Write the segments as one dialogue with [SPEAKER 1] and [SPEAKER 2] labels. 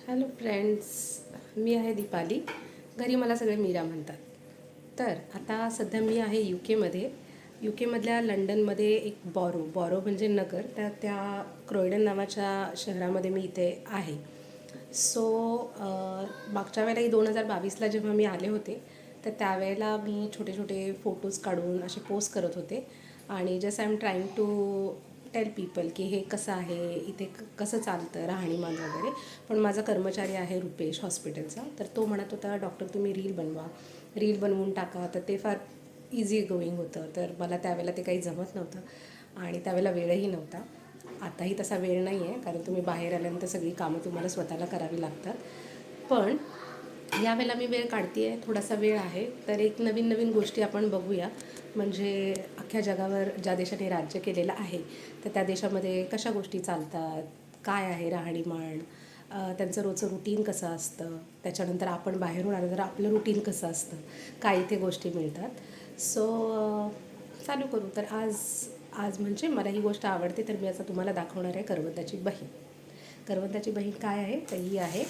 [SPEAKER 1] Hello friends, मी आहे दीपाली. घरी मला सगळे मीरा म्हणतात. तर आता सध्या मी आहे यू केमधल्या लंडनमध्ये एक बॉरो म्हणजे नगर, त्या क्रॉयडन नावाच्या शहरामध्ये मी इथे आहे. सो मागच्या वेळेलाही 2022ला जेव्हा मी आले होते तर त्यावेळेला मी छोटे छोटे फोटोज काढून असे पोस्ट करत होते आणि just I am trying to tell people की हे कसं आहे, इथे कसं चालतं राहणीमान वगैरे. पण माझा कर्मचारी आहे रुपेश हॉस्पिटलचा, तर तो म्हणत होता डॉक्टर तुम्ही रील बनवून टाका. तर ते फार इझी गोईंग होतं, तर मला त्यावेळेला ते काही जमत नव्हतं आणि त्यावेळेला वेळही नव्हता. आताही तसा वेळ नाही आहे, कारण तुम्ही बाहेर आल्यानंतर सगळी कामं तुम्हाला स्वतःला करावी लागतात. पण यावेळेला मी वेळ काढते आहे, थोडासा वेळ आहे, तर एक नवीन नवीन गोष्टी आपण बघूया. म्हणजे अख्ख्या जगावर ज्या देशाने राज्य केलेलं आहे तर त्या देशामध्ये कशा गोष्टी चालतात, काय आहे राहणीमान, त्यांचं रोजचं रुटीन कसं असतं, त्याच्यानंतर आपण बाहेरून आलं तर आपलं रुटीन कसं असतं, काय इथे गोष्टी मिळतात. सो चालू करू. तर आज आज म्हणजे मला ही गोष्ट आवडते, तर मी आता तुम्हाला दाखवणार आहे करवंदाची बहीण. करवंदाची बहीण काय आहे तर ही आहे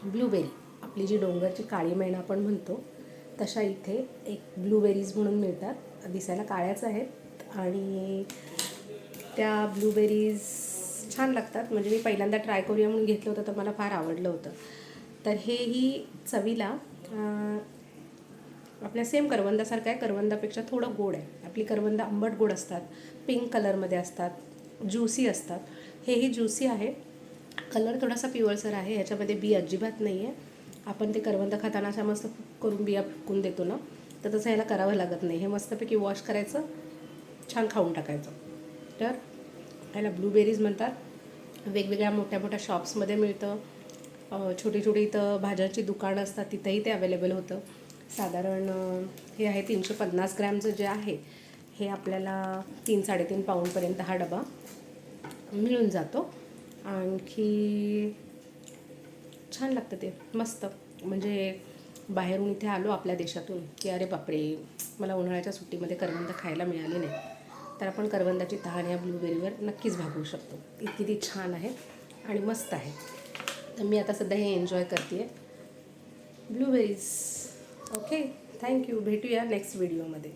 [SPEAKER 1] ब्लूबेरी. आपली जी डोंगरची काळी मैना आपण म्हणतो तशा इथे एक ब्लूबेरीज म्हणून मिळतात. दिसायला काळ्याच आहेत आणि त्या ब्लूबेरीज छान लागतात. म्हणजे मी पहिल्यांदा ट्राय करूया म्हणून घेतलं होतं, तर मला फार आवडलं होतं. तर हेही चवीला आपल्या सेम करवंदासारखं आहे, करवंदापेक्षा थोडं गोड आहे. आपली करवंद आंबट गोड असतात, पिंक कलरमध्ये असतात, ज्युसी असतात. हेही ज्युसी आहे, कलर थोडासा पिवळसर आहे, ह्याच्यामध्ये बी अजिबात नाही आहे. आपण ते करवंद खाताना अशा मस्त करून बिया फुकून देतो ना, तर तसं ह्याला करावं लागत नाही. हे मस्तपैकी वॉश करायचं, छान खाऊन टाकायचं. तर ह्याला ब्लूबेरीज म्हणतात. वेगवेगळ्या मोठ्या मोठ्या शॉप्समध्ये मिळतं. छोटी छोटी इथं भाज्यांची दुकानं असतात, तिथंही ते अवेलेबल होतं. साधारण हे आहे 350 ग्रॅमचं जे आहे हे आपल्याला 3-3.5 पाऊंडपर्यंत हा डबा मिळून जातो. आणखी छान लागतं ते, मस्त. म्हणजे बाहेरून इथे आलो आपल्या देशातून की अरे बापरे, मला उन्हाळ्याच्या सुट्टीमध्ये करवंद खायला मिळाली नाही, तर आपण करवंदाची तहान या ब्लूबेरीवर नक्कीच भागवू शकतो. इतकी ती छान आहे आणि मस्त आहे. तर मी आता सध्या हे एन्जॉय करते आहे ब्लूबेरीज. Okay, thank you. भेटूया नेक्स्ट व्हिडिओमध्ये.